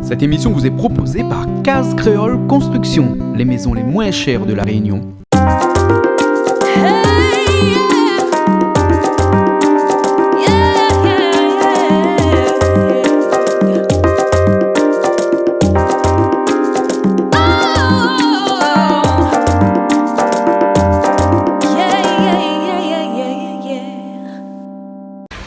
Cette émission vous est proposée par Case Créole Construction, les maisons les moins chères de la Réunion.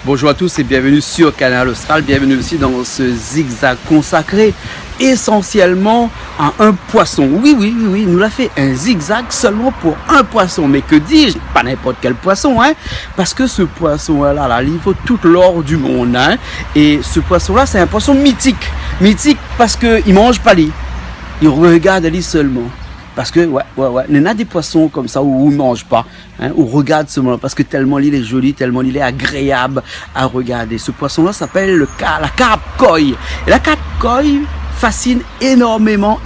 Bonjour à tous et bienvenue sur Canal Austral, bienvenue aussi dans ce zigzag consacré essentiellement à un poisson. Oui, nous l'a fait un zigzag seulement pour un poisson, mais que dis-je, pas n'importe quel poisson, parce que ce poisson-là, il vaut toute l'or du monde, et ce poisson-là, c'est un poisson mythique parce qu'il mange pas lui, il regarde lui seulement. Parce que, il y en a des poissons comme ça où on ne mange pas, où on regarde seulement, parce que tellement il est joli, tellement il est agréable à regarder. Ce poisson-là s'appelle la carpe koi. Et la carpe koi fascine énormément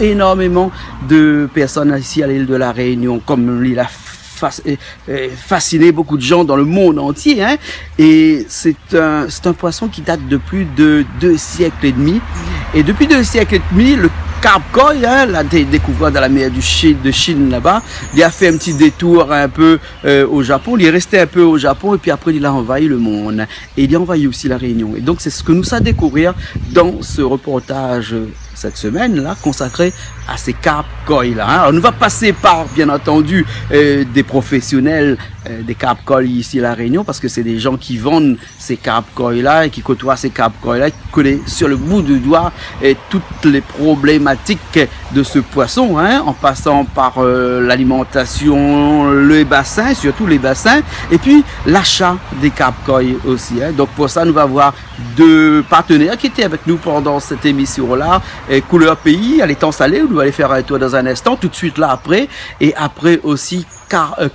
de personnes ici à l'île de la Réunion, comme il a fasciné beaucoup de gens dans le monde entier. Et c'est un poisson qui date de plus de 2 siècles et demi. Et depuis 2 siècles et demi, le carpe koi, l'a découvert dans la mer de Chine là-bas. Il a fait un petit détour un peu au Japon. Il est resté un peu au Japon et puis après il a envahi le monde. Et il a envahi aussi la Réunion. Et donc c'est ce que nous allons découvrir dans ce reportage cette semaine-là, consacré à ces carpe koi là. Alors, nous va passer par, bien entendu, des professionnels des carpe koi ici à la Réunion, parce que c'est des gens qui vendent ces carpe koi là et qui côtoient ces carpe koi là, qui connaissent sur le bout du doigt toutes les problématiques de ce poisson, en passant par l'alimentation, les bassins, surtout les bassins, et puis l'achat des carpe koi aussi. Donc pour ça, nous allons voir 2 partenaires qui étaient avec nous pendant cette émission-là. Couleur Pays, à l'étang salé, où nous allons aller faire un tour dans un instant, tout de suite là après, et après aussi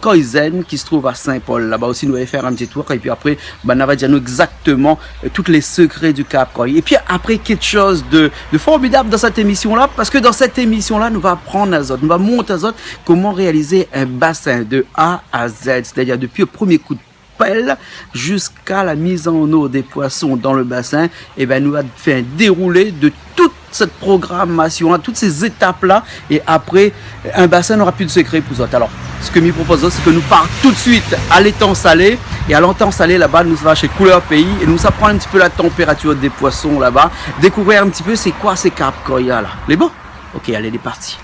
Koizen qui se trouve à Saint-Paul. Là-bas aussi, nous allons faire un petit tour, et puis après, on va dire nous exactement tous les secrets du carpe koi. Et puis après, quelque chose de formidable dans cette émission-là, parce que dans cette émission-là, nous allons apprendre à Zot, nous allons montrer à Zot comment réaliser un bassin de A à Z, c'est-à-dire depuis le premier coup de pelle jusqu'à la mise en eau des poissons dans le bassin. Et nous allons faire un déroulé de toute cette programmation, toutes ces étapes-là, et après, un bassin n'aura plus de secret pour autres. Alors, ce que nous proposons, c'est que nous partons tout de suite à l'étang salé, et à l'étang salé, là-bas, nous allons chez Couleur Pays, et nous apprendre un petit peu la température des poissons là-bas, découvrir un petit peu c'est quoi ces carpe koi là. Les bons? Ok, allez, les partis.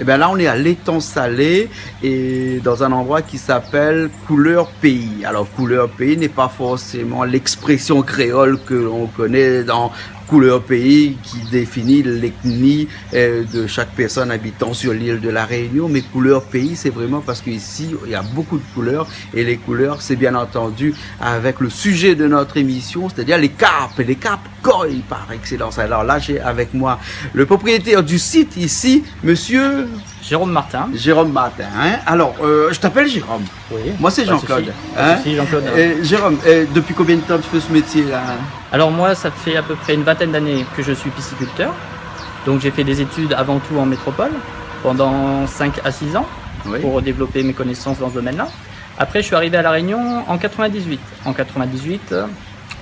Là, on est à l'étang salé et dans un endroit qui s'appelle Couleur Pays. Alors, Couleur Pays n'est pas forcément l'expression créole que l'on connaît dans Couleur Pays qui définit l'ethnie de chaque personne habitant sur l'île de la Réunion, mais Couleur Pays, c'est vraiment parce qu'ici, il y a beaucoup de couleurs, et les couleurs, c'est bien entendu avec le sujet de notre émission, c'est-à-dire les carpes koi par excellence. Alors là, j'ai avec moi le propriétaire du site ici, monsieur Jérôme Martin. Alors, je t'appelle Jérôme. Oui. Moi, c'est Jean-Claude. Jean-Claude. Jérôme, depuis combien de temps tu fais ce métier-là? Alors moi, ça fait à peu près une vingtaine d'années que je suis pisciculteur. Donc j'ai fait des études avant tout en métropole pendant 5 à 6 ans pour développer mes connaissances dans ce domaine-là. Après, je suis arrivé à La Réunion en 98.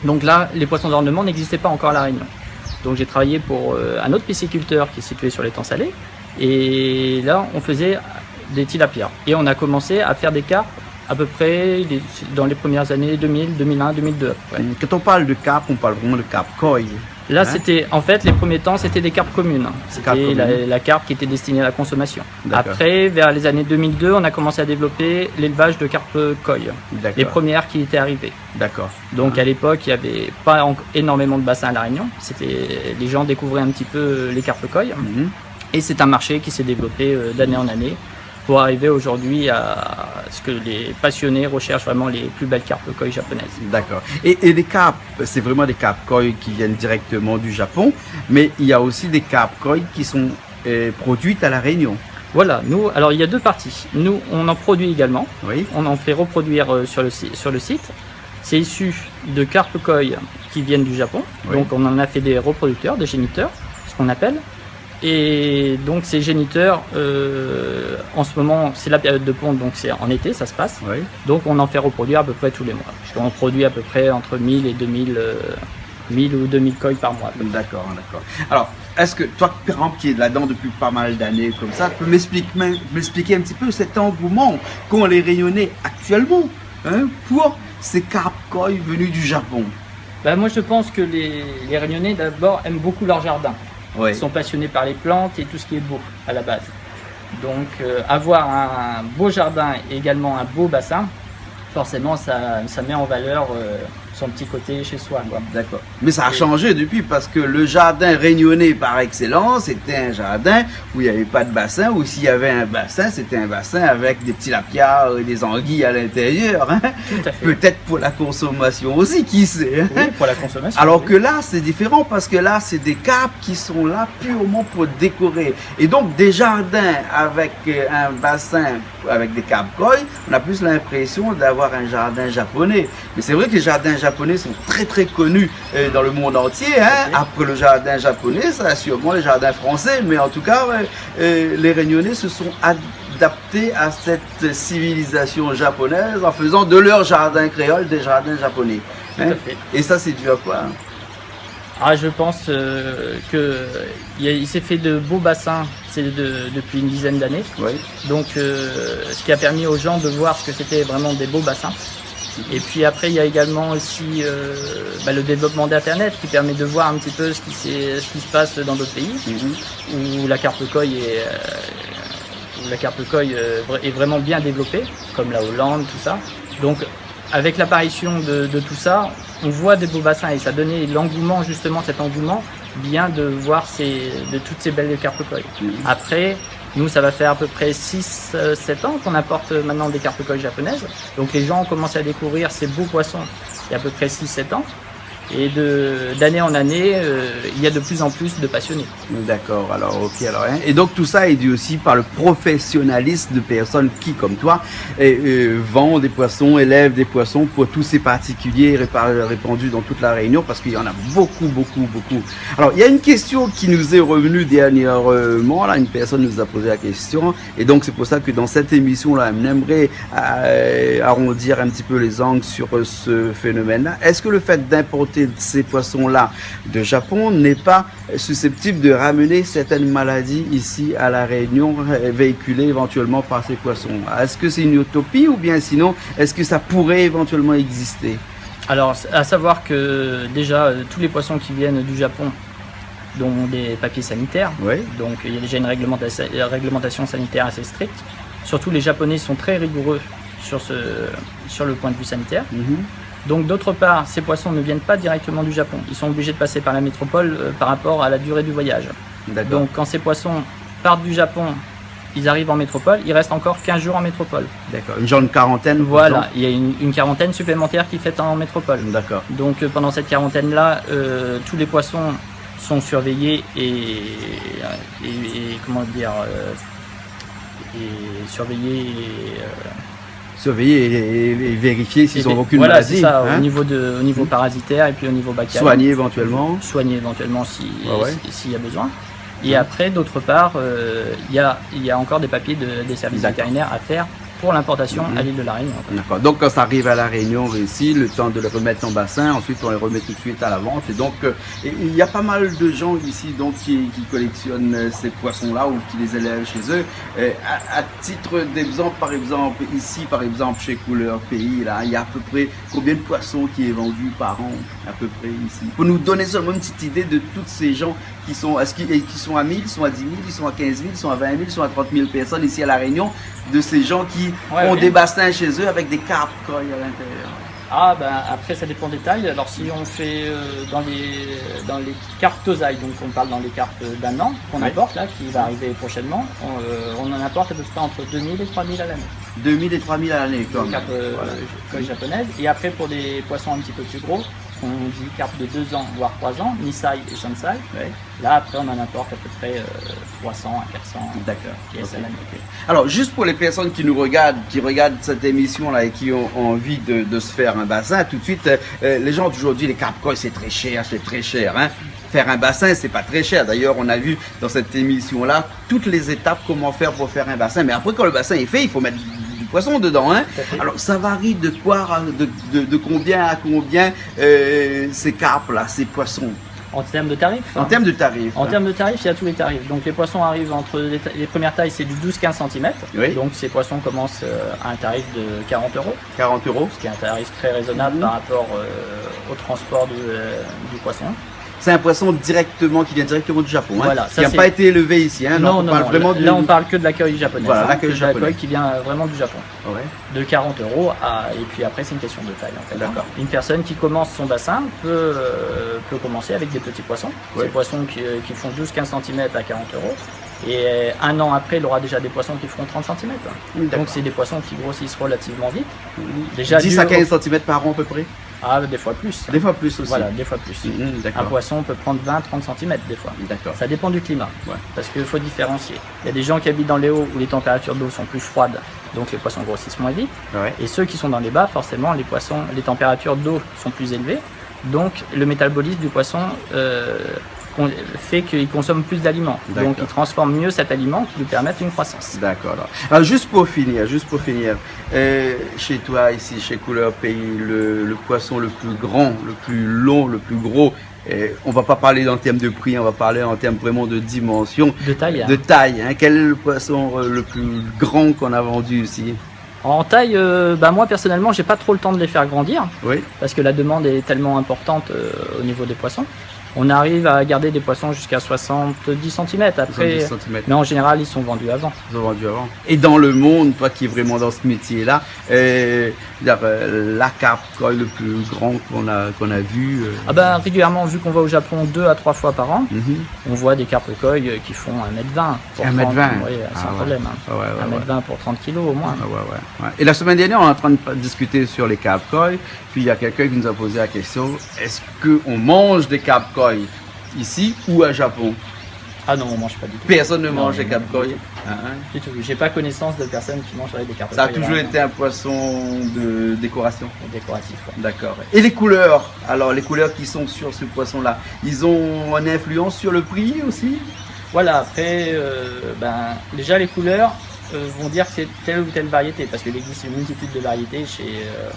Donc là, les poissons d'ornement n'existaient pas encore à La Réunion. Donc j'ai travaillé pour un autre pisciculteur qui est situé sur l'étang salé. Et là, on faisait des tilapias. Et on a commencé à faire des carpes à peu près dans les premières années 2000, 2001, 2002. Quand on parle de carpe, on parle vraiment de carpe koi. Là, c'était, en fait, les premiers temps, c'était des carpes communes. C'était la carpe qui était destinée à la consommation. Après, vers les années 2002, on a commencé à développer l'élevage de carpes koi. Les premières qui étaient arrivées. D'accord. Donc, à l'époque, il n'y avait pas énormément de bassins à La Réunion. Les gens découvraient un petit peu les carpes koi. Et c'est un marché qui s'est développé d'année en année pour arriver aujourd'hui à ce que les passionnés recherchent vraiment les plus belles carpes koi japonaises. D'accord. Et les carpes, c'est vraiment des carpes koi qui viennent directement du Japon, mais il y a aussi des carpes koi qui sont produites à La Réunion. Voilà, alors il y a 2 parties. Nous, on en produit également. Oui. On en fait reproduire sur le site. C'est issu de carpes koi qui viennent du Japon. Oui. Donc on en a fait des reproducteurs, des géniteurs, ce qu'on appelle. Et donc ces géniteurs, en ce moment, c'est la période de ponte, donc c'est en été, ça se passe. Oui. Donc on en fait reproduire à peu près tous les mois. Puisqu'on produit à peu près entre 1000 et 2000, 1000 ou 2000 coils par mois. D'accord, d'accord. Alors, est-ce que toi, par exemple, qui es là-dedans depuis pas mal d'années comme ça, tu peux m'expliquer un petit peu cet engouement qu'ont les rayonnés actuellement pour ces carpe koi venus du Japon? Ben, moi je pense que les Réunionnais d'abord aiment beaucoup leur jardin. Oui. Ils sont passionnés par les plantes et tout ce qui est beau à la base. Donc avoir un beau jardin et également un beau bassin, forcément ça met en valeur son petit côté chez soi. D'accord. Mais ça a changé depuis parce que le jardin réunionnais par excellence, c'était un jardin où il n'y avait pas de bassin, ou s'il y avait un bassin, c'était un bassin avec des petits lapiards et des anguilles à l'intérieur. Hein. Tout à fait. Peut-être pour la consommation aussi, qui sait. Hein. Oui, pour la consommation. Alors oui. que là, c'est différent parce que là, c'est des carpes qui sont là purement pour décorer. Et donc, des jardins avec un bassin avec des carpe koi, on a plus l'impression d'avoir un jardin japonais. Mais c'est vrai que les jardins japonais sont très très connus dans le monde entier. Hein. Okay. Après le jardin japonais, ça a sûrement les jardins français. Mais en tout cas, les Réunionnais se sont adaptés à cette civilisation japonaise en faisant de leur jardin créole des jardins japonais. Tout à fait. Et ça, c'est dû à quoi? Ah, je pense qu'il s'est fait de beaux bassins depuis une dizaine d'années. Oui. Donc, ce qui a permis aux gens de voir ce que c'était vraiment des beaux bassins. Et puis après, il y a également aussi le développement d'Internet qui permet de voir un petit peu ce qui se passe dans d'autres pays, où la carpe koi est vraiment bien développée, comme la Hollande, tout ça. Donc, avec l'apparition de tout ça, on voit des beaux bassins et ça donnait l'engouement, justement cet engouement, bien de voir de toutes ces belles carpe koi. Après, nous, ça va faire à peu près 6-7 ans qu'on importe maintenant des carpe koi japonaises. Donc les gens ont commencé à découvrir ces beaux poissons il y a à peu près 6-7 ans. Et d'année en année, il y a de plus en plus de passionnés. D'accord, alors ok. Alors, hein. Et donc tout ça est dû aussi par le professionnalisme de personnes qui, comme toi, vendent des poissons, élèvent des poissons pour tous ces particuliers répandus dans toute la Réunion, parce qu'il y en a beaucoup, beaucoup, beaucoup. Alors, il y a une question qui nous est revenue dernièrement, là, une personne nous a posé la question, et donc c'est pour ça que dans cette émission-là, on aimerait arrondir un petit peu les angles sur ce phénomène-là. Est-ce que le fait d'importer ces poissons-là de Japon n'est pas susceptible de ramener certaines maladies ici à la Réunion, véhiculées éventuellement par ces poissons? Est-ce que c'est une utopie ou bien sinon, est-ce que ça pourrait éventuellement exister? Alors, à savoir que déjà, tous les poissons qui viennent du Japon ont des papiers sanitaires. Oui. Donc, il y a déjà une réglementation sanitaire assez stricte. Surtout, les Japonais sont très rigoureux sur le point de vue sanitaire. Donc d'autre part, ces poissons ne viennent pas directement du Japon. Ils sont obligés de passer par la métropole par rapport à la durée du voyage. Donc quand ces poissons partent du Japon, ils arrivent en métropole, ils restent encore 15 jours en métropole. D'accord, une genre de quarantaine. Voilà, il y a une quarantaine supplémentaire qui est faite en métropole. D'accord. Donc pendant cette quarantaine-là, tous les poissons sont surveillés et comment dire, surveillés surveiller et vérifier s'ils n'ont aucune voilà, maladie. C'est ça, hein? au niveau parasitaire et puis au niveau bactérien. Soigner éventuellement. Soigner éventuellement s'il y a besoin. Et après, d'autre part, il y a encore des papiers des services vétérinaires à faire pour l'importation à l'île de la Réunion. D'accord. Donc quand ça arrive à la Réunion ici, le temps de le remettre en bassin, ensuite on les remet tout de suite à la vente. Et donc il y a pas mal de gens ici donc qui collectionnent ces poissons-là ou qui les élèvent chez eux. À titre d'exemple, par exemple, ici par exemple chez Couleur Pays, là, il y a à peu près combien de poissons qui est vendu par an à peu près ici? Pour nous donner seulement une petite idée de tous ces gens qui sont à 1000, ils sont à 10 000, ils sont à 15 000, ils sont à 20 000, ils sont à 30 000 personnes ici à la Réunion, de ces gens qui ont des bassins chez eux avec des carpe koi à l'intérieur. Ah ben après ça dépend des tailles. Alors si on fait dans les carpes tosailles, donc on parle dans les carpes d'un an qu'on importe là, qui va arriver prochainement, on en importe à peu près entre 2000 et 3000 à l'année. 2000 et 3000 à l'année comme carpes japonaises. Et après pour des poissons un petit peu plus gros, on dit carpe de 2 ans voire 3 ans, Nisai et Sansai. Là après on en importe à peu près 300 à 400 pièces à l'année. Alors juste pour les personnes qui nous regardent, qui regardent cette émission là et qui ont envie de se faire un bassin, tout de suite les gens d'aujourd'hui, les carpe koi c'est très cher, hein. faire un bassin, c'est pas très cher. D'ailleurs, on a vu dans cette émission-là toutes les étapes comment faire pour faire un bassin. Mais après, quand le bassin est fait, il faut mettre du poisson dedans. Hein. Alors, ça varie de quoi, de combien à combien ces carpes-là, ces poissons. En termes de tarifs. En termes de tarifs. En termes de tarifs, il y a tous les tarifs. Donc les poissons arrivent entre les premières tailles, c'est du 12-15 cm. Oui. Donc ces poissons commencent à un tarif de 40 euros. 40 euros. Ce qui est un tarif très raisonnable par rapport au transport du poisson. C'est un poisson directement qui vient directement du Japon, hein, voilà, qui n'a pas été élevé ici. Hein, non, on parle vraiment là on parle que de l'accueil japonais. Voilà, l'accueil japonais. L'accueil qui vient vraiment du Japon. Ouais. De 40 euros et puis après c'est une question de taille en fait. D'accord. Une personne qui commence son bassin peut commencer avec des petits poissons. Ouais. Ces poissons qui font 12-15 cm à 40 euros. Et un an après, il aura déjà des poissons qui feront 30 cm. Donc c'est des poissons qui grossissent relativement vite. Déjà 10 à 15 cm par an à peu près. Ah, des fois plus. Des fois plus aussi. Voilà, des fois plus. Un poisson peut prendre 20-30 cm des fois. D'accord. Ça dépend du climat. Ouais. Parce qu'il faut différencier. Il y a des gens qui habitent dans les hauts où les températures d'eau sont plus froides, donc les poissons grossissent moins vite. Ouais. Et ceux qui sont dans les bas, forcément, les températures d'eau sont plus élevées. Donc le métabolisme du poisson fait qu'il consomme plus d'aliments. Donc il transforme mieux cet aliment qui lui permet une croissance. D'accord. Alors juste pour finir, chez toi ici, chez Couleur Pays, le poisson le plus grand, le plus long, le plus gros, on va pas parler en termes de prix, on va parler en termes vraiment de dimension. De taille. De taille. Hein. Quel est le poisson le plus grand qu'on a vendu ici? En taille, moi personnellement, j'ai pas trop le temps de les faire grandir. Oui. Parce que la demande est tellement importante au niveau des poissons. On arrive à garder des poissons jusqu'à 70 cm après, 70 cm. mais en général ils sont vendus avant. Ils sont vendus avant. Et dans le monde, toi qui es vraiment dans ce métier-là, la carpe le plus grand qu'on a vu. Régulièrement, vu qu'on va au Japon 2 à 3 fois par an, on voit des carpes koi qui font 1,20 m. 1,20 m. Oui, sans problème. Hein. Ouais, 1,20 m pour 30 kg au moins. Ouais. Et la semaine dernière, on est en train de discuter sur les carpes koi. Puis il y a quelqu'un qui nous a posé la question, est-ce qu'on mange des carpes koi ici ou à Japon? Ah non, on ne mange pas du tout. Personne ne mange des carpes koi. Du tout. J'ai pas connaissance de personnes qui mangent des carpes koi. Ça a toujours été un poisson de décoration. Décoratif, ouais. D'accord. Et les couleurs? Alors les couleurs qui sont sur ce poisson-là, ils ont une influence sur le prix aussi? Voilà, après, déjà les couleurs vont dire que c'est telle ou telle variété, parce qu'il existe une multitude de variétés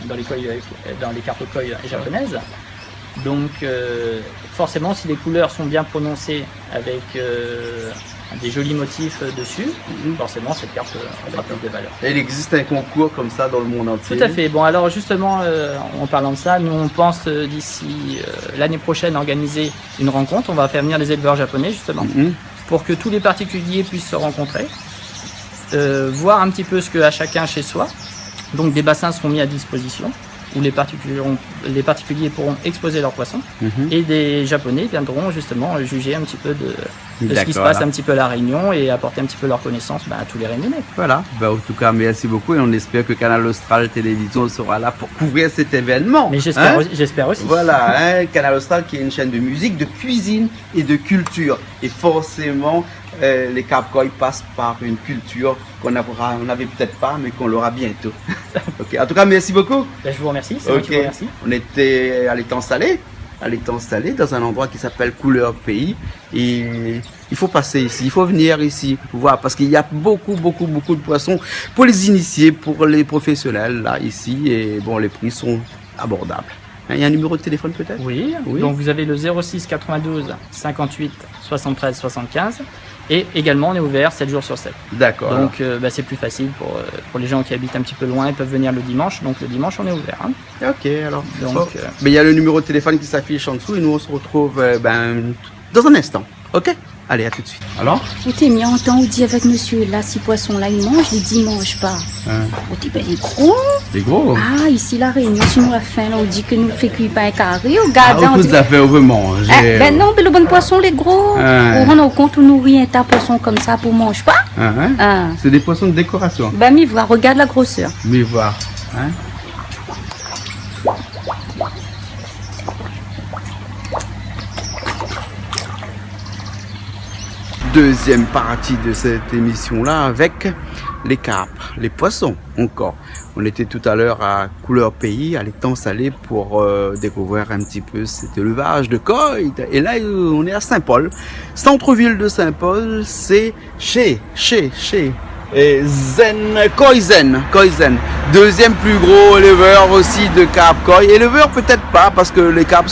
dans les carpes koi japonaises. Donc forcément, si les couleurs sont bien prononcées avec des jolis motifs dessus, forcément cette carte aura plus de valeur. Et il existe un concours comme ça dans le monde entier? Tout à fait. Bon, alors justement, en parlant de ça, nous on pense d'ici l'année prochaine organiser une rencontre. On va faire venir les éleveurs japonais justement, pour que tous les particuliers puissent se rencontrer, voir un petit peu ce qu'a chacun chez soi. Donc des bassins seront mis à disposition, où les particuliers pourront exposer leurs poissons, et des Japonais viendront justement juger un petit peu de ce qui se passe un petit peu à La Réunion et apporter un petit peu leur connaissance à tous les Réunionnais. Voilà, en tout cas merci beaucoup et on espère que Canal Austral Télévision sera là pour couvrir cet événement. Mais j'espère aussi. Voilà, Canal Austral qui est une chaîne de musique, de cuisine et de culture. Et forcément, les carpes koi passent par une culture qu'on n'avait peut-être pas, mais qu'on l'aura bientôt. Okay. En tout cas, merci beaucoup. Je vous remercie, c'est moi qui vous remercie. On était à l'étang salé dans un endroit qui s'appelle Couleur Pays. Et il faut passer ici, il faut venir ici, voir, parce qu'il y a beaucoup de poissons pour les initiés, pour les professionnels là ici. Et bon, les prix sont abordables. Il y a un numéro de téléphone peut-être? Oui. Donc vous avez le 06 92 58 73 75. Et également, on est ouvert 7 jours sur 7. D'accord. Donc, c'est plus facile pour les gens qui habitent un petit peu loin. Ils peuvent venir le dimanche. Donc, le dimanche, on est ouvert. Hein. Ok, alors. Donc, mais il y a le numéro de téléphone qui s'affiche en dessous et nous, on se retrouve dans un instant. Ok? Allez, à tout de suite. Alors? Vous t'es mis en temps, on dit avec monsieur, là, si poisson là, il mange, il dit, il mange pas. On dit, ben, les gros. Les gros? Ah, ici, la Réunion, si nous la faim, là, on dit que nous fait cuire pas un carré, regarde. Ah, vous avez fait manger. Ben non, mais le bon poisson, les gros. On rend compte, on nourrit un tas de poisson comme ça pour manger pas. C'est des poissons de décoration. Ben, mais voir, regarde la grosseur. Mais voir. Deuxième partie de cette émission-là avec les carpes, les poissons encore. On était tout à l'heure à Couleur Pays, à l'étang salé, pour découvrir un petit peu cet élevage de coï. Et là, on est à Saint-Paul. Centre-ville de Saint-Paul, c'est chez Koizen. Deuxième plus gros éleveur aussi de carpes koi. Éleveur peut-être pas, parce que les carpes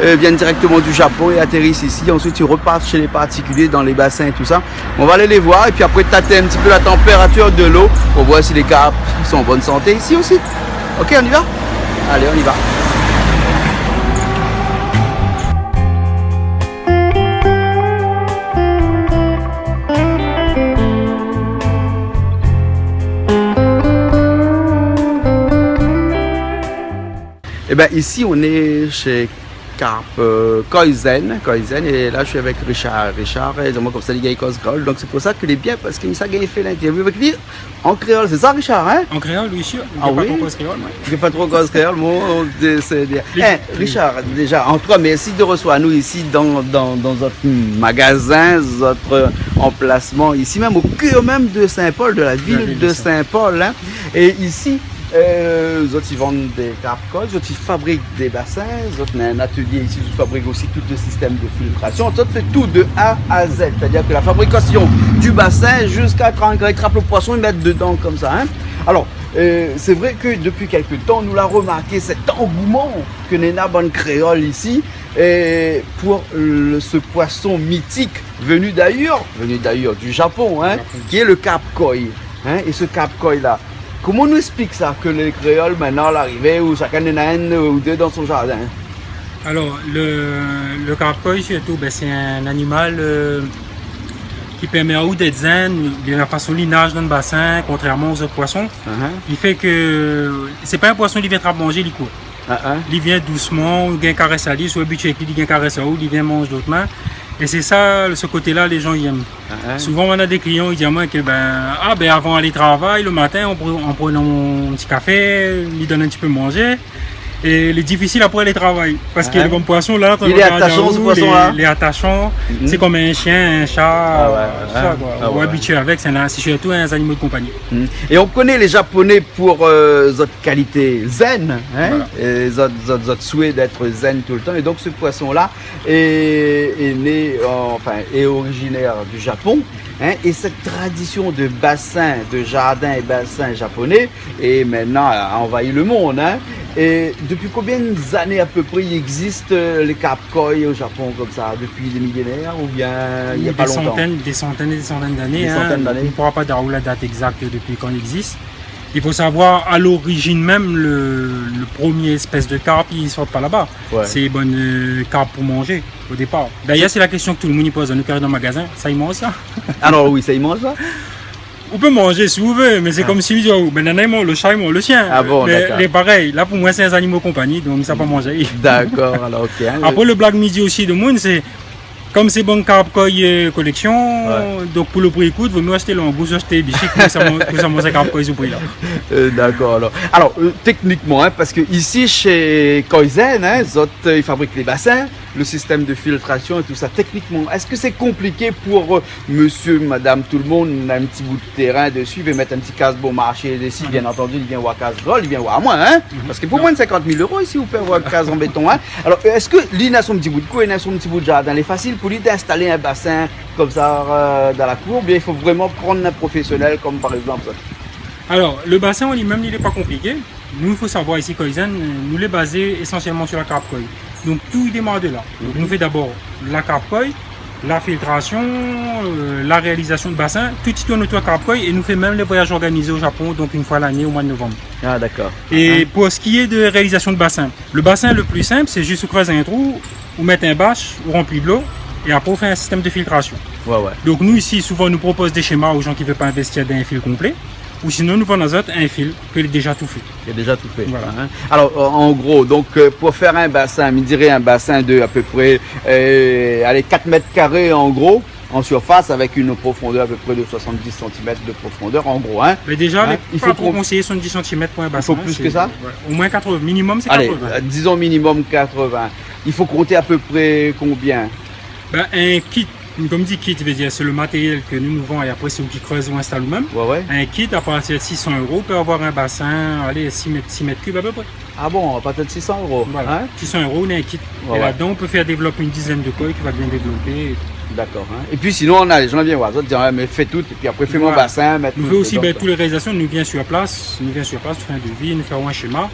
viennent directement du Japon et atterrissent ici. Ensuite, ils repartent chez les particuliers dans les bassins et tout ça. On va aller les voir et puis après tâter un petit peu la température de l'eau pour voir si les carpes sont en bonne santé ici aussi. Ok, on y va? Allez, on y va. Eh bien, ici, on est chez Carpe Koizen, et là, je suis avec Richard. Richard, moi, comme ça, il gagne cause créole. Donc, c'est pour ça qu'il est bien, parce qu'il a fait l'interview avec lui en créole. C'est ça, Richard, hein? En créole, oui, sûr. Ah oui? Pas trop cause créole, moi. Il n'y a pas trop cause créole, moi. Richard, déjà, en tout cas, merci de recevoir nous ici dans notre magasin, notre emplacement, ici même, au cœur même de Saint-Paul, de la ville de Saint-Paul, hein? Et ici, les autres ils vendent des carpes koi, les autres ils fabriquent des bassins, les autres ont un atelier ici, ils fabriquent aussi tout le système de filtration, les autres fait tout de A à Z, c'est-à-dire que la fabrication du bassin jusqu'à quand ils attrapent le poisson, ils mettent dedans comme ça. Hein. Alors, c'est vrai que depuis quelques temps, nous l'avons remarqué, cet engouement que Nena Bonne Créole ici, pour ce poisson mythique venu d'ailleurs du Japon, hein, qui est le carpe koi. Hein, et ce carpe koi là, comment on nous explique ça, que les créoles maintenant l'arrivée où chacun en a un ou deux dans son jardin? Alors, le carpe koi surtout, c'est un animal qui permet à vous d'être zen, de la façon il nage dans le bassin, contrairement aux autres poissons. Il fait que c'est pas un poisson qui vient te manger, il court. Il vient doucement, il vient caresser à lui, soit habitué qu'il vient caresser à vous, il vient manger d'autres mains. Et c'est ça, ce côté-là, les gens y aiment. Souvent, on a des clients qui disent à moi que avant d'aller travailler, le matin, on prend un petit café, ils donnent un petit peu manger. Et il est difficile après aller travailler. Parce que le bon poisson, là, il est attachant, ce poisson-là. Il est attachant. C'est comme un chien, un chat. On est habitué avec, c'est surtout un animal de compagnie. Et on connaît les Japonais pour notre qualité zen, hein, et notre souhait d'être zen tout le temps. Et donc ce poisson-là est né, est originaire du Japon. Hein, et cette tradition de bassin, de jardin et bassin japonais, et maintenant a envahi le monde. Hein. Et depuis combien d'années à peu près il existe les carpes koi au Japon comme ça? Depuis des millénaires ou bien il n'y a pas longtemps? Des centaines d'années. On ne pourra pas dire la date exacte depuis quand il existe. Il faut savoir à l'origine même le premier espèce de carpe, il ne sort pas là-bas. C'est une bonne carpe pour manger au départ. D'ailleurs, c'est la question que tout le monde y pose. Nous, dans le magasin, ça y mange ça? Alors oui, ça y mange ça? On peut manger si vous voulez, mais c'est comme si vous dites, le chat, le chien. Ah bon, d'accord. Mais pareil, là pour moi, c'est un animal de compagnie, donc ils ne savent pas manger. D'accord, alors ok. Après, le blague midi aussi de monde, c'est comme c'est bon carpe koi collection, donc pour le prix écoute, vous mieux acheter l'embouche, acheter bichic pour ça manger carpe koi au prix là. D'accord, alors techniquement, hein, parce que ici chez Koizen, hein, ils fabriquent les bassins, le système de filtration et tout ça. Techniquement, est-ce que c'est compliqué pour monsieur, madame, tout le monde, on a un petit bout de terrain dessus, il veut mettre un petit casse bon marché dessus, bien entendu, il vient voir casse drôle, il vient voir à moins, hein, parce que pour moins de 50 000 € ici, vous pouvez avoir une case en béton. Hein. Alors, est-ce que l'île a son petit bout de coin, il a son petit bout de jardin, il est facile pour lui d'installer un bassin comme ça dans la cour, ou bien il faut vraiment prendre un professionnel comme par exemple ça? Alors, le bassin en lui-même, il n'est pas compliqué. Nous, il faut savoir ici, Koizen, nous l'est basé essentiellement sur la carpe koi. Donc, tout démarre de là. Donc, nous fait d'abord la carpe koi, la filtration, la réalisation de bassin, tout tourne autour de carpe koi et nous fait même les voyages organisés au Japon, donc une fois l'année au mois de novembre. Ah, d'accord. Et pour ce qui est de réalisation de bassin, le bassin le plus simple, c'est juste creuser un trou, ou mettre un bâche, ou remplir de l'eau, et après on fait un système de filtration. Donc nous ici, souvent, nous propose des schémas aux gens qui ne veulent pas investir dans un fil complet. Ou sinon, nous vendons un fil qui est déjà tout fait. Il est déjà tout fait. Voilà. Hein. Alors, en gros, donc pour faire un bassin, je dirais un bassin de à peu près 4 mètres carrés en gros, en surface, avec une profondeur à peu près de 70 cm de profondeur, en gros. Hein. Mais déjà, il faut conseiller 70 cm pour un bassin. Il faut plus que ça? Au moins 80. Minimum, c'est 80. Allez, disons minimum 80. Il faut compter à peu près combien? Un kit Comme dit kit, veut dire c'est le matériel que nous vendons et après c'est nous qui creusons ou installons nous-mêmes. Un kit à partir de 600 € peut avoir un bassin, allez, 6 mètres cubes à peu près. Ah bon, à partir de 600 €. Voilà. 600 €, on a un kit. Et là-dedans, on peut faire développer une dizaine de coils qui va bien développer. D'accord. Et puis sinon, on a les gens viennent voir ça, disent mais fais tout, et puis après fais mon bassin, mettre nous fait aussi toutes les réalisations, nous vient sur place, tu fais un devis, nous faisons un schéma,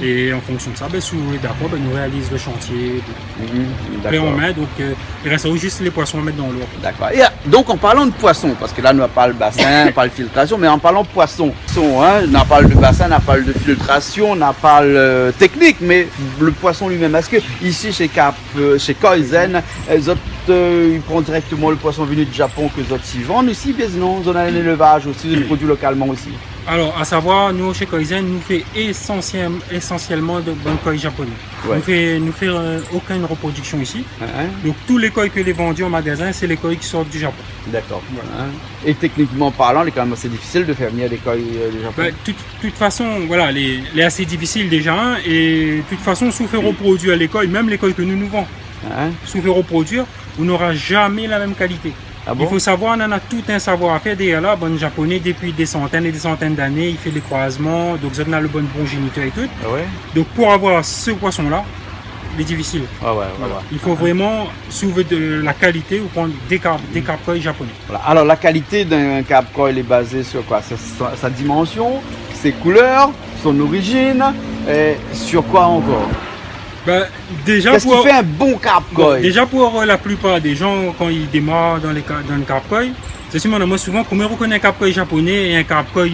et en fonction de ça, si vous êtes d'accord, nous réalisons le chantier, clé en main, donc il reste juste les poissons à mettre dans l'eau. D'accord. Et donc en parlant de poissons, parce que là nous parlons de bassin, on parle de filtration, mais en parlant de poissons, on parle de bassin, on parle de filtration, on parle technique, mais le poisson lui-même, est-ce que ici chez Koizen, les autres ils prennent directement le poisson venu du Japon que les autres s'y vendent ici, bien sinon on a un élevage aussi, ils produisent localement aussi. Alors, à savoir, nous chez Koizen, nous fait essentiellement de bons koi japonais. Nous fait aucune reproduction ici. Donc tous les koi que les vendus en magasin, c'est les koi qui sortent du Japon. D'accord. Et techniquement parlant, il est quand même assez difficile de faire venir des koi du Japon. De toute façon, voilà, les assez difficile déjà. Et de toute façon, si vous faites reproduire les koi, même les koi que nous vendons, si vous faites reproduire, on n'aura jamais la même qualité. Il faut savoir, on en a tout un savoir-faire derrière là. Bon japonais, depuis des centaines et des centaines d'années, il fait des croisements, donc on a le bon progéniteur et tout. Donc pour avoir ce poisson-là, il est difficile. Il faut vraiment, si vous voulez de la qualité, vous prendre des carp koi japonais. Alors la qualité d'un carp koi, elle est basée sur quoi? Sa dimension, ses couleurs, son origine, et sur quoi encore? Qu'est-ce qui fait un bon carp koi? Déjà pour la plupart des gens, quand ils démarrent dans le carp koi, c'est sûrement moi souvent comment reconnaît un carp koi japonais et un carp koi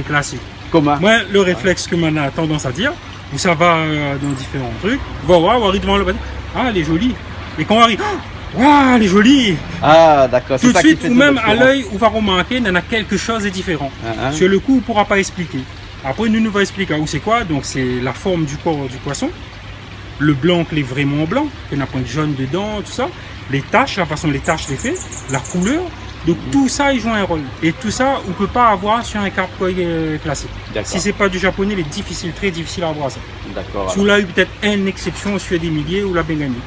classique. Comment? Moi, le réflexe que m'en a tendance à dire, où ça va dans différents trucs, on arrive devant le bâtiment, ah elle est jolie. Et quand on arrive, waouh elle est jolie. Ah d'accord. Tout de suite, ou même à l'œil, on va remarquer qu'il y en a quelque chose de différent. Sur le coup, on ne pourra pas expliquer. Après, nous va expliquer où c'est quoi. Donc c'est la forme du corps du poisson. Le blanc qui est vraiment blanc, il y a un point de jaune dedans, tout ça. Les taches, la façon les taches les fait, la couleur. Donc tout ça, il joue un rôle. Et tout ça, on ne peut pas avoir sur un carp koi classique. Si c'est pas du japonais, il est difficile, très difficile à avoir ça. D'accord. Sous là, il y a peut-être une exception sur des milliers ou la bien gagné.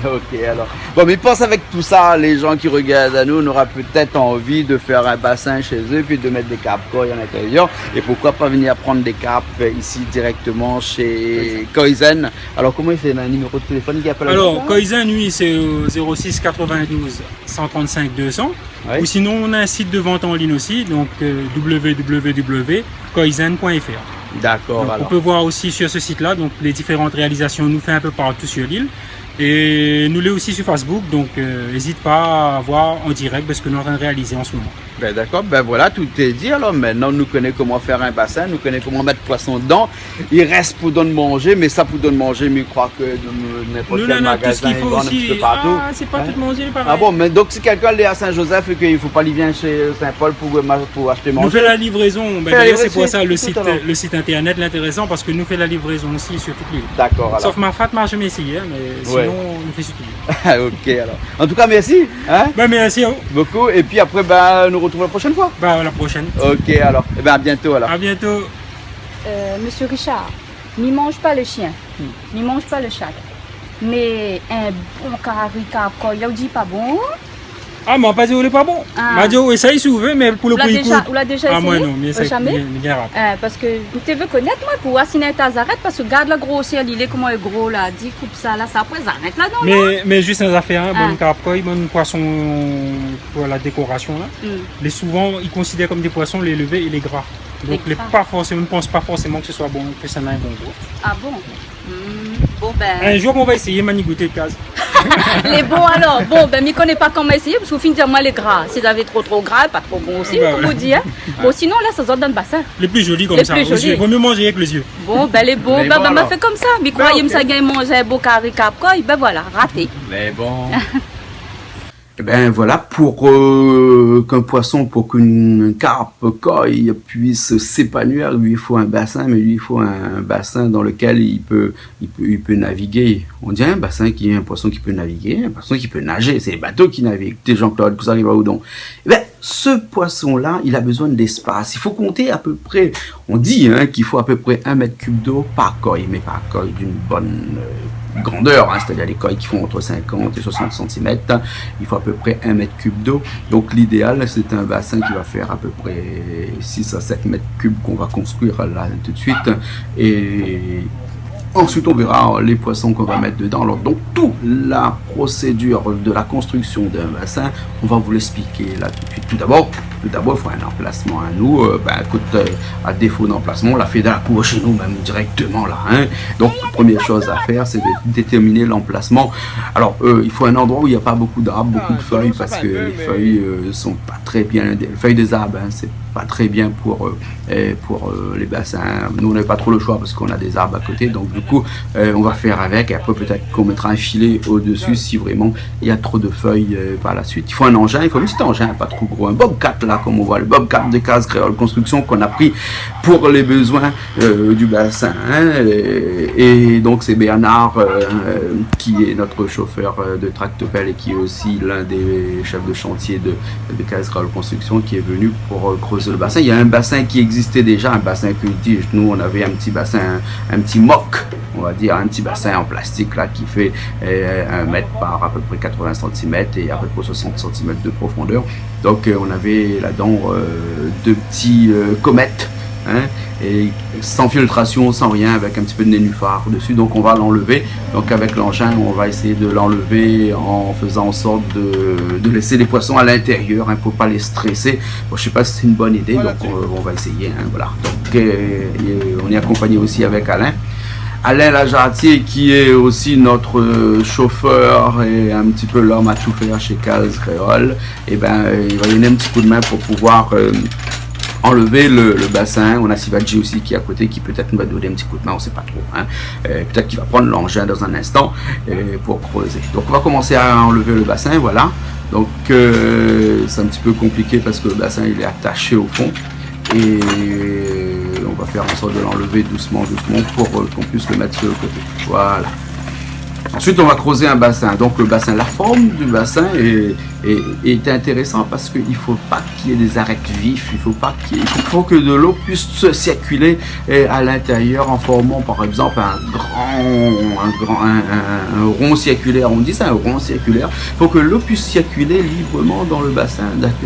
Ok, alors. Bon, mais pense avec tout ça, les gens qui regardent à nous, on aura peut-être envie de faire un bassin chez eux, puis de mettre des carp koi à l'intérieur. Et pourquoi pas venir prendre des carps ici directement chez Koizen. Alors, comment il fait un numéro de téléphone qui appelle? Alors, Koizen, lui, c'est 06 92 135 200. Ou sinon, on a un site de vente en ligne aussi, donc www.koizen.fr. D'accord. On peut voir aussi sur ce site-là donc les différentes réalisations nous fait un peu partout sur l'île. Et nous l'est aussi sur Facebook, donc n'hésite pas à voir en direct ce que nous sommes en train de réaliser en ce moment. D'accord, voilà, tout est dit. Alors maintenant, nous connaissons comment faire un bassin, nous connaissons comment mettre poisson dedans. Il reste pour donner manger, mais ça pour donner manger, mais je crois que n'importe quel magasin, il faut aussi. Ah, c'est pas tout manger, pareil. Ah bon, mais donc si quelqu'un est à Saint-Joseph et qu'il ne faut pas aller venir chez Saint-Paul pour acheter manger. Nous faisons la livraison, c'est pour ça le site internet l'intéressant, parce que nous faisons la livraison aussi sur toute l'île. D'accord. Sauf ma fat m'a jamais essayé, mais sinon on fait sur toute l'île. Ok, alors. En tout cas, merci. Merci beaucoup. Et puis après, nous retrouvons la prochaine fois. La prochaine. Ok, alors. À bientôt alors. À bientôt. Monsieur Richard, n'y mange pas le chien, n'y mange pas le chat. Mais un bon carp koi, il dit pas bon. Ah, mais pas dit qu'il n'est pas bon. M'a dit essaye si vous voulez, mais pour le prix il coûte. Vous l'avez déjà essayé? Ah, moi non, mais c'est jamais. Parce que tu veux connaître moi pour assigner ta arrête parce que regarde la grosseur, il est comment est gros là, dis coupe ça là, ça après arrête là non. Mais juste un affaire, bon carp koi, bon poisson pour la décoration là. Les souvent ils considèrent comme des poissons les levés et les gras. Donc les pas forcément, ne pensent pas forcément que ce soit bon, que ça n'a un bon goût. Ah bon? Bon ben. Un jour on va essayer manigoter de case. Les bons alors, bon ben m'y connais pas comment essayer parce qu'au fin de moi les gras, si vous avez trop gras, pas trop bon aussi, comme vous dites. Bon sinon là ça sort dans le bassin. Les plus jolis comme ça, il vaut mieux manger avec les yeux. Bon ben les bons, m'a fait comme ça, mais croyez-moi ça gagne manger un beau carré carp koi, ben voilà, raté. Mais bon. Et ben voilà, pour qu'un poisson, pour qu'une carp koi puisse s'épanouir, lui il faut un bassin, mais lui il faut un bassin dans lequel il peut naviguer. On dit un bassin qui est un poisson qui peut naviguer, un poisson qui peut nager, c'est les bateaux qui naviguent. T'es Jean-Claude, vous arrivez à Oudon. Et ben ce poisson-là, il a besoin d'espace. Il faut compter à peu près, on dit qu'il faut à peu près 1 mètre cube d'eau par koi, mais par koi d'une bonne grandeur, hein, c'est-à-dire les coils qui font entre 50 et 60 cm. Il faut à peu près 1 mètre cube d'eau. Donc l'idéal, c'est un bassin qui va faire à peu près 6 à 7 mètres cubes qu'on va construire là tout de suite. Et ensuite, on verra les poissons qu'on va mettre dedans. Alors, donc, toute la procédure de la construction d'un bassin, on va vous l'expliquer là tout de suite. Tout d'abord, il faut un emplacement à nous. À défaut d'emplacement, on l'a fait dans la cour chez nous, même directement là. Hein. Donc, la première chose à faire, c'est de déterminer l'emplacement. Alors, il faut un endroit où il n'y a pas beaucoup d'arbres, beaucoup de feuilles, parce que les feuilles sont pas très bien. Les feuilles des arbres, hein, c'est pas très bien pour les bassins. Nous, on n'a pas trop le choix parce qu'on a des arbres à côté. Donc, du coup, on va faire avec. Et après, peut-être qu'on mettra un filet au-dessus si vraiment il y a trop de feuilles par la suite. Il faut un engin. Il faut un petit engin, pas trop gros. Un Bobcat, là, comme on voit. Le Bobcat de Case Créole Construction qu'on a pris pour les besoins du bassin. Hein. Et donc, c'est Bernard qui est notre chauffeur de tractopelle et qui est aussi l'un des chefs de chantier de Case Créole Construction qui est venu pour creuser le bassin. Il y a un bassin qui existait déjà, un bassin cultige. Nous, on avait un petit bassin, un petit mock, on va dire, un petit bassin en plastique là qui fait 1 mètre par à peu près 80 cm et à peu près 60 cm de profondeur. Donc, on avait là-dedans 2 petits comètes. Hein, et sans filtration, sans rien, avec un petit peu de nénuphar dessus. Donc on va l'enlever. Donc avec l'engin, on va essayer de l'enlever en faisant en sorte de laisser les poissons à l'intérieur, hein, pour pas les stresser. Bon, je sais pas si c'est une bonne idée, donc on va essayer. Hein, voilà. Donc on est accompagné aussi avec Alain Lajartier, qui est aussi notre chauffeur et un petit peu l'homme à tout faire chez Case Créole. Et ben il va donner un petit coup de main pour pouvoir enlever le bassin. On a Sivadji aussi qui est à côté, qui peut-être nous va donner un petit coup de main, on ne sait pas trop. Hein. Peut-être qu'il va prendre l'engin dans un instant pour creuser. Donc on va commencer à enlever le bassin, voilà. Donc c'est un petit peu compliqué parce que le bassin il est attaché au fond. Et on va faire en sorte de l'enlever doucement pour qu'on puisse le mettre sur le côté. Voilà. Ensuite, on va creuser un bassin. Donc, le bassin, la forme du bassin est intéressant parce qu'il ne faut pas qu'il y ait des arêtes vifs. Il faut que de l'eau puisse circuler à l'intérieur en formant, par exemple, un rond circulaire. On dit ça, un rond circulaire. Il faut que l'eau puisse circuler librement dans le bassin.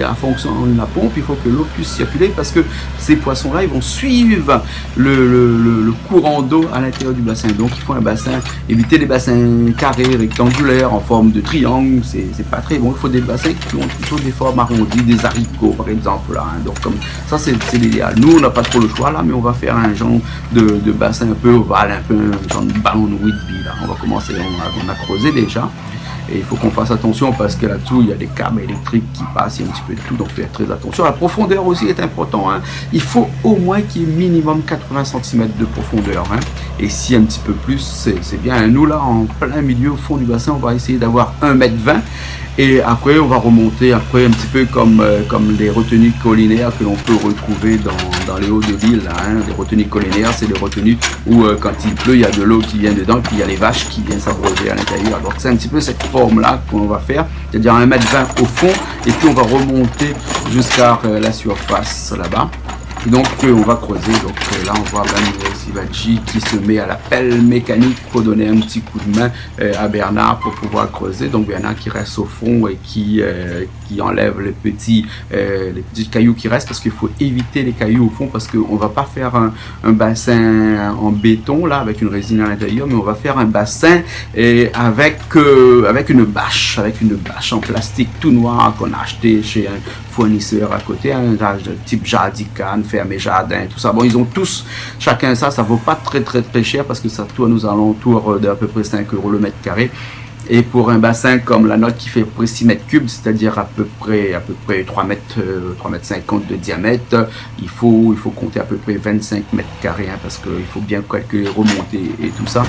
En fonction de la pompe, il faut que l'eau puisse circuler parce que ces poissons-là, ils vont suivre le courant d'eau à l'intérieur du bassin. Donc, il faut un bassin, éviter les bassins carrés, rectangulaires, en forme de triangle, c'est pas très bon. Il faut des bassins qui ont plutôt des formes arrondies, des haricots par exemple. Là, hein. Donc comme ça, c'est l'idéal. Nous, on n'a pas trop le choix là, mais on va faire un genre de bassin un peu ovale, un peu un genre de ballon de rugby. Là. On va commencer, on a creusé déjà. Et il faut qu'on fasse attention parce que là-dessous, il y a des câbles électriques qui passent, il y a un petit peu de tout, donc faire très attention. La profondeur aussi est important. Hein. Il faut au moins qu'il y ait minimum 80 cm de profondeur. Hein. Et si un petit peu plus, c'est bien. Nous, là, en plein milieu, au fond du bassin, on va essayer d'avoir 1,20 m. Et après, on va remonter un petit peu comme les retenues collinaires que l'on peut retrouver dans les hauts de l'île. Hein. Les retenues collinaires, c'est les retenues où quand il pleut, il y a de l'eau qui vient dedans, puis il y a les vaches qui viennent s'abreuver à l'intérieur. Donc c'est un petit peu cette forme-là qu'on va faire, c'est-à-dire 1,20 m au fond, et puis on va remonter jusqu'à la surface là-bas. Et donc on va creuser. Donc là on voit Sivadji qui se met à la pelle mécanique pour donner un petit coup de main à Bernard pour pouvoir creuser. Donc Bernard qui reste au fond et qui enlève les petits cailloux qui restent, parce qu'il faut éviter les cailloux au fond, parce qu'on ne va pas faire un bassin en béton là avec une résine à l'intérieur, mais on va faire un bassin avec une bâche en plastique tout noir qu'on a acheté chez un fournisseur à côté, un type Jardican, Fermé Jardin, tout ça. Bon, ils ont tous chacun ça vaut pas très cher parce que ça tourne aux alentours d'à peu près 5 € le mètre carré. Et pour un bassin comme la nôtre qui fait à peu près 6 mètres cubes, c'est-à-dire à peu près 3 mètres 50 de diamètre, il faut compter à peu près 25 mètres carrés, hein, parce qu'il faut bien calculer, remonter et tout ça.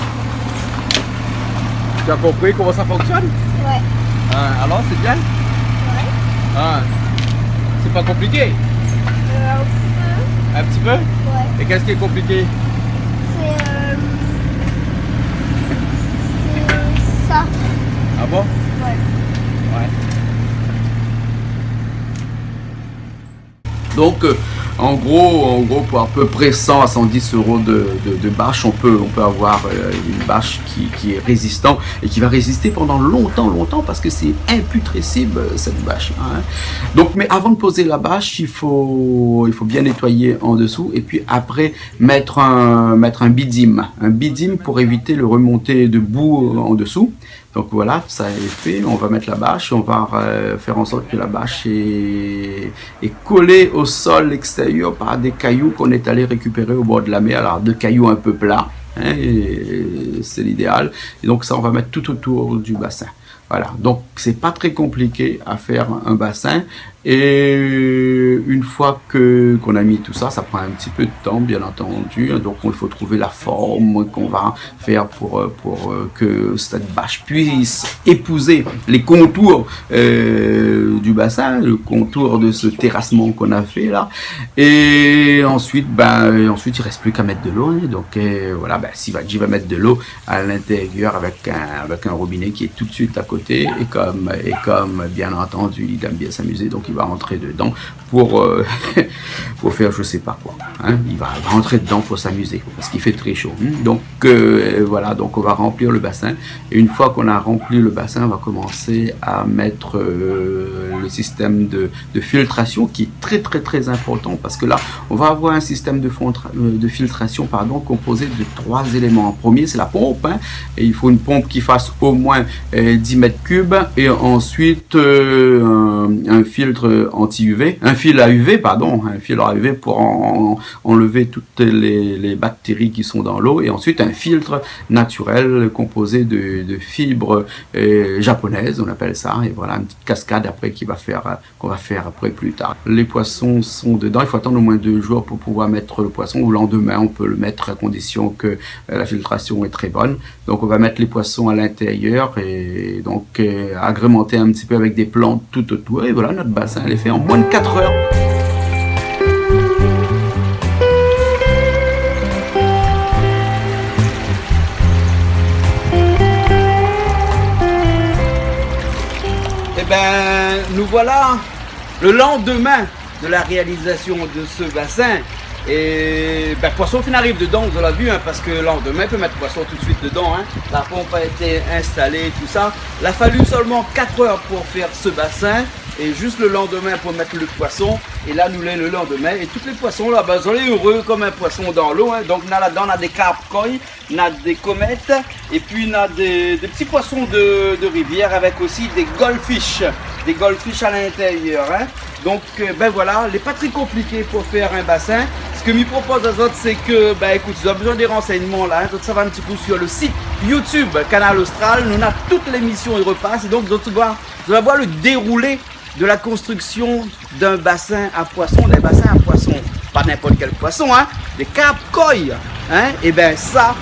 Tu as compris comment ça fonctionne? Ouais. Alors c'est bien? Ouais. C'est pas compliqué? Un petit peu? Ouais. Et qu'est-ce qui est compliqué? C'est ça. Ah bon? Ouais. Donc En gros, pour à peu près 100 à 110 euros de bâche, on peut avoir une bâche qui est résistante et qui va résister pendant longtemps parce que c'est imputrescible cette bâche. Hein. Donc, mais avant de poser la bâche, il faut bien nettoyer en dessous et puis après mettre un bidim pour éviter le remontée de boue en dessous. Donc voilà, ça est fait. On va mettre la bâche, on va faire en sorte que la bâche est collée au sol extérieur par des cailloux qu'on est allé récupérer au bord de la mer. Alors, 2 cailloux un peu plats, hein, c'est l'idéal. Et donc ça, on va mettre tout autour du bassin. Voilà, donc c'est pas très compliqué à faire un bassin. Et une fois qu'on a mis tout ça, ça prend un petit peu de temps, bien entendu. Donc il faut trouver la forme qu'on va faire pour que cette bâche puisse épouser les contours du bassin, le contour de ce terrassement qu'on a fait là. Et ensuite, il reste plus qu'à mettre de l'eau. Hein. Donc voilà, Sivadji va mettre de l'eau à l'intérieur avec un robinet qui est tout de suite à côté. Et comme bien entendu, il aime bien s'amuser, donc il va rentrer dedans pour faire je sais pas quoi. Hein. Il va rentrer dedans pour s'amuser parce qu'il fait très chaud. Donc voilà, donc on va remplir le bassin. Et une fois qu'on a rempli le bassin, on va commencer à mettre le système de filtration qui est très important parce que là, on va avoir un système de filtration composé de 3 éléments. En premier, c'est la pompe. Hein, et il faut une pompe qui fasse au moins 10 mètres cubes et ensuite un filtre anti-UV, un fil à UV pour enlever toutes les bactéries qui sont dans l'eau et ensuite un filtre naturel composé de fibres japonaises, on appelle ça, et voilà une petite cascade après qu'on va faire après plus tard. Les poissons sont dedans, il faut attendre au moins 2 jours pour pouvoir mettre le poisson, ou le lendemain on peut le mettre à condition que la filtration est très bonne. Donc on va mettre les poissons à l'intérieur et donc agrémenter un petit peu avec des plantes tout autour et voilà, notre bassin elle est fait en moins de 4 heures. Et ben nous voilà le lendemain de la réalisation de ce bassin. Et poisson fin arrive dedans, vous l'avez vu, hein, parce que le lendemain, on peut mettre poisson tout de suite dedans. Hein. La pompe a été installée, tout ça. Il a fallu seulement 4 heures pour faire ce bassin. Et juste le lendemain pour mettre le poisson. Et là, nous l'avons le lendemain. Et tous les poissons là, ils sont heureux comme un poisson dans l'eau. Hein. Donc là-dedans, on a des carpes koi, on a des comètes. Et puis on a des petits poissons de rivière avec aussi des goldfish. Des goldfish à l'intérieur. Hein. Donc voilà, il n'est pas très compliqué pour faire un bassin. Ce que je propose aux autres, c'est que, écoute, si vous avez besoin des renseignements là, hein, ça va un petit coup sur le site YouTube Canal Austral. Nous avons toutes les missions et repasse. Et donc, vous allez voir le déroulé de la construction d'un bassin à poisson, des bassins à poisson. Pas n'importe quel poisson, hein, des carpes koi. Hein, et ça,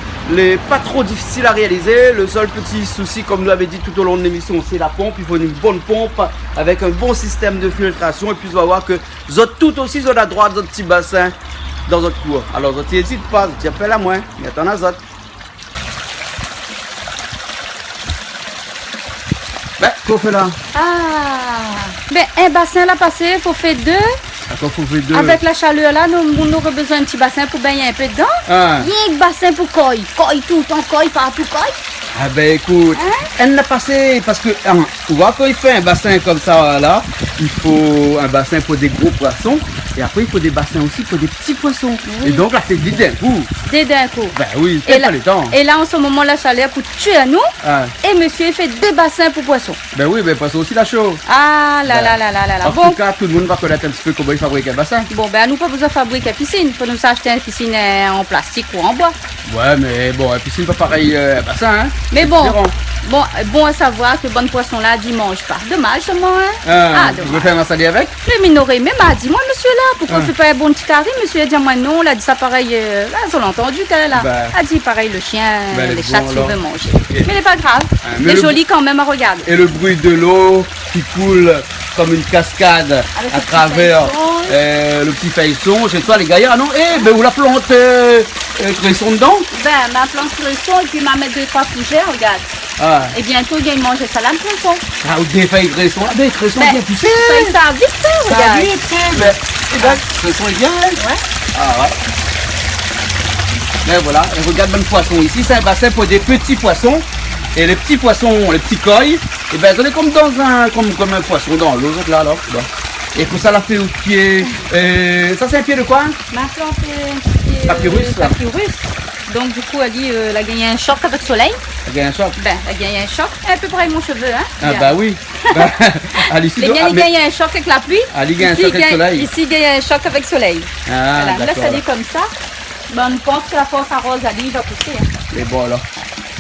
pas trop difficile à réaliser. Le seul petit souci, comme nous l'avez dit tout au long de l'émission, c'est la pompe. Il faut une bonne pompe avec un bon système de filtration. Et puis, vous allez voir que vous avez tout aussi sur la droite, votre petit bassin dans votre cours. Alors, vous n'hésitez pas, vous appelez à moi. Mais attends, à autres. Qu'est-ce qu'on fait là? Un bassin là passé, il faut faire 2. Attends, faut faire 2. Avec la chaleur là, nous aurons besoin d'un petit bassin pour baigner un peu dedans. Ah. Il y a un bassin pour koi. Koi tout le temps, koi, partout koi. Ah écoute, elle l'a passé parce que on voit quand il fait un bassin comme ça là, il faut un bassin pour des gros poissons et après il faut des bassins aussi pour des petits poissons. Oui. Et donc là c'est d'un coup. D'un coup. Oui, c'est pas le temps. Et là en ce moment la chaleur pour tuer à nous. Et monsieur il fait 2 bassins pour poissons. Oui, poisson aussi la chaud. Ah là. En tout cas, tout le monde va connaître un petit peu comment il fabrique un bassin. Bon nous pas besoin de fabriquer une piscine, il faut nous acheter une piscine en plastique ou en bois. Ouais, mais bon, une piscine pas pareil un bassin, hein. Mais bon à savoir que bon poisson là, dimanche pas. Dommage seulement, hein. Tu veux faire un salé avec? Le minoré même a dit, moi monsieur là, pourquoi on fait pas un bon petit carré? Monsieur a dit, moi non, il a dit ça pareil, là, ils ont entendu qu'elle est là. A dit pareil, le chien, les chats, ils veulent manger. Okay. Mais il n'est pas grave, il est joli quand même à regarder. Et le bruit de l'eau qui coule comme une cascade avec à travers le petit feuilleton. Chez toi, les gaillards, non? Où la plante cresson dedans? Ma plante cresson et puis ma mettre 2-3 fougères, regarde. Et bientôt, il mange ça là, le cresson. Ou des feuilles cresson. Cresson bien poussé. Ça vite, regarde. Et ben, ce sont bien. Ouais. Ah ouais. Ben voilà, et regarde le poisson. Ici, c'est un bassin pour des petits poissons. Et les petits poissons, les petits koi, et ben, on est comme dans comme un poisson dans l'eau, là. Et pour ça, la fait au pied. Ça, c'est un pied de quoi? Maintenant, c'est un Papyrus. Papyrus. Donc, du coup, elle a gagné un choc avec le soleil. Elle a gagné un choc? Ben, elle a gagné un choc. Un peu pareil mon cheveu, hein. Ah, bah oui. Elle a gagné un choc avec la pluie. Elle a gagné un choc avec le soleil. Ici, il gagne un choc avec le soleil. Ah, voilà. Là, ça dit comme ça. Ben, on pense que la force à rose, elle va pousser. Hein. Et bon, alors.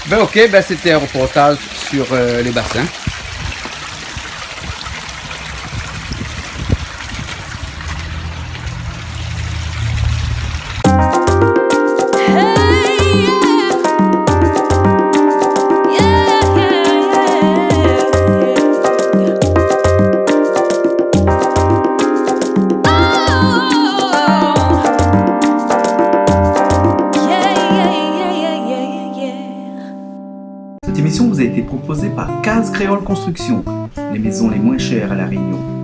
Ben, ok, ben, c'était un reportage sur les bassins. Cette émission vous a été proposée par Case Créole Construction, les maisons les moins chères à La Réunion.